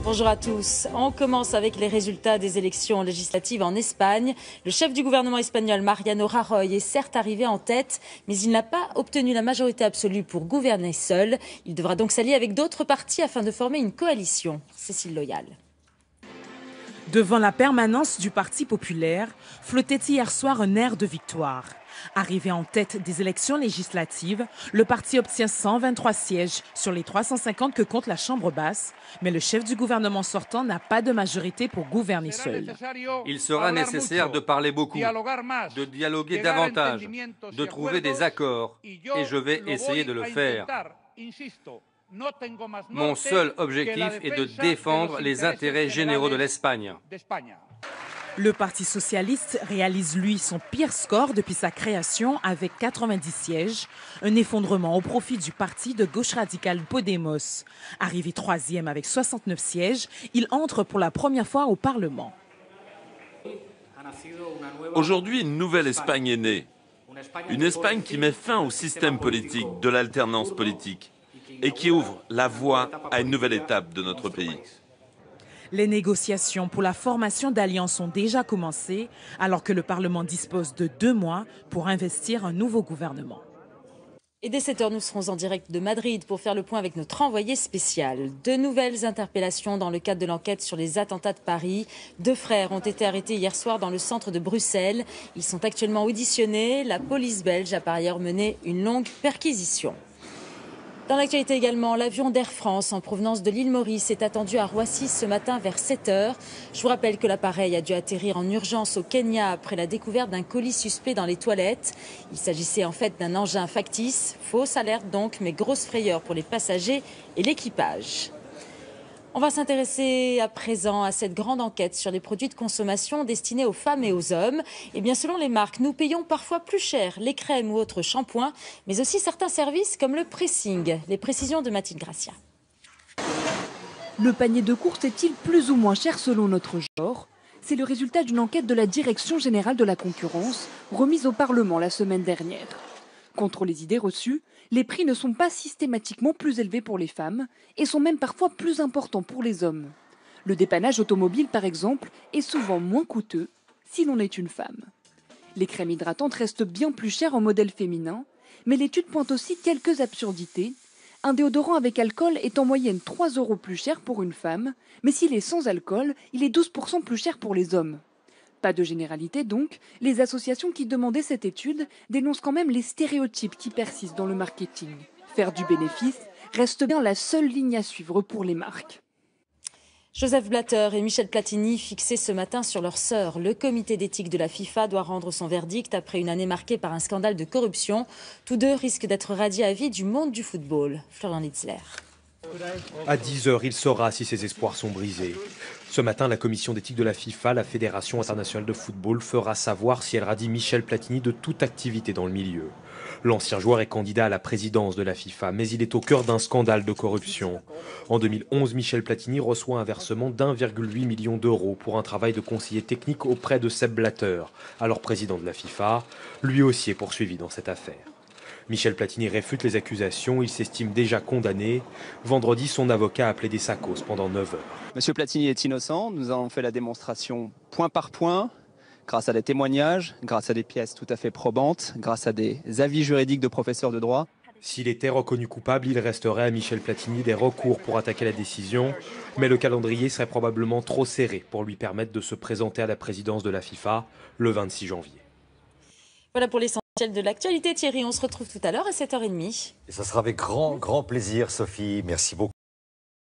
Bonjour à tous. On commence avec les résultats des élections législatives en Espagne. Le chef du gouvernement espagnol, Mariano Rajoy, est certes arrivé en tête, mais il n'a pas obtenu la majorité absolue pour gouverner seul. Il devra donc s'allier avec d'autres partis afin de former une coalition. Cécile Loyal. Devant la permanence du Parti populaire, flottait hier soir un air de victoire. Arrivé en tête des élections législatives, le parti obtient 123 sièges sur les 350 que compte la Chambre basse, mais le chef du gouvernement sortant n'a pas de majorité pour gouverner seul. Il sera nécessaire de parler beaucoup, de dialoguer davantage, de trouver des accords, et je vais essayer de le faire. Mon seul objectif est de défendre les intérêts généraux de l'Espagne. Le Parti socialiste réalise, lui, son pire score depuis sa création avec 90 sièges, un effondrement au profit du parti de gauche radicale Podemos. Arrivé troisième avec 69 sièges, il entre pour la première fois au Parlement. Aujourd'hui, une nouvelle Espagne est née. Une Espagne qui met fin au système politique de l'alternance politique et qui ouvre la voie à une nouvelle étape de notre pays. Les négociations pour la formation d'alliances ont déjà commencé, alors que le Parlement dispose de 2 mois pour investir un nouveau gouvernement. Et dès 7h, nous serons en direct de Madrid pour faire le point avec notre envoyé spécial. De nouvelles interpellations dans le cadre de l'enquête sur les attentats de Paris. 2 frères ont été arrêtés hier soir dans le centre de Bruxelles. Ils sont actuellement auditionnés. La police belge a par ailleurs mené une longue perquisition. Dans l'actualité également, l'avion d'Air France en provenance de l'île Maurice est attendu à Roissy ce matin vers 7h. Je vous rappelle que l'appareil a dû atterrir en urgence au Kenya après la découverte d'un colis suspect dans les toilettes. Il s'agissait en fait d'un engin factice. Fausse alerte donc, mais grosse frayeur pour les passagers et l'équipage. On va s'intéresser à présent à cette grande enquête sur les produits de consommation destinés aux femmes et aux hommes. Et bien selon les marques, nous payons parfois plus cher les crèmes ou autres shampoings, mais aussi certains services comme le pressing. Les précisions de Mathilde Gracia. Le panier de courses est-il plus ou moins cher selon notre genre? C'est le résultat d'une enquête de la Direction générale de la concurrence remise au Parlement la semaine dernière. Contre les idées reçues, les prix ne sont pas systématiquement plus élevés pour les femmes et sont même parfois plus importants pour les hommes. Le dépannage automobile, par exemple, est souvent moins coûteux si l'on est une femme. Les crèmes hydratantes restent bien plus chères en modèle féminin, mais l'étude pointe aussi quelques absurdités. Un déodorant avec alcool est en moyenne 3 € plus cher pour une femme, mais s'il est sans alcool, il est 12% plus cher pour les hommes. Pas de généralité donc, les associations qui demandaient cette étude dénoncent quand même les stéréotypes qui persistent dans le marketing. Faire du bénéfice reste bien la seule ligne à suivre pour les marques. Joseph Blatter et Michel Platini fixés ce matin sur leur sort. Le comité d'éthique de la FIFA doit rendre son verdict après une année marquée par un scandale de corruption. Tous deux risquent d'être radiés à vie du monde du football. Florian Litzler. À 10h, il saura si ses espoirs sont brisés. Ce matin, la commission d'éthique de la FIFA, la Fédération internationale de football, fera savoir si elle radie Michel Platini de toute activité dans le milieu. L'ancien joueur est candidat à la présidence de la FIFA, mais il est au cœur d'un scandale de corruption. En 2011, Michel Platini reçoit un versement d'1,8 million d'euros pour un travail de conseiller technique auprès de Sepp Blatter, alors président de la FIFA. Lui aussi est poursuivi dans cette affaire. Michel Platini réfute les accusations, il s'estime déjà condamné. Vendredi, son avocat a plaidé sa cause pendant 9 heures. Monsieur Platini est innocent, nous avons fait la démonstration point par point, grâce à des témoignages, grâce à des pièces tout à fait probantes, grâce à des avis juridiques de professeurs de droit. S'il était reconnu coupable, il resterait à Michel Platini des recours pour attaquer la décision, mais le calendrier serait probablement trop serré pour lui permettre de se présenter à la présidence de la FIFA le 26 janvier. Voilà pour l'essentiel de l'actualité. Thierry, on se retrouve tout à l'heure à 7h30. Et ça sera avec grand plaisir, Sophie. Merci beaucoup.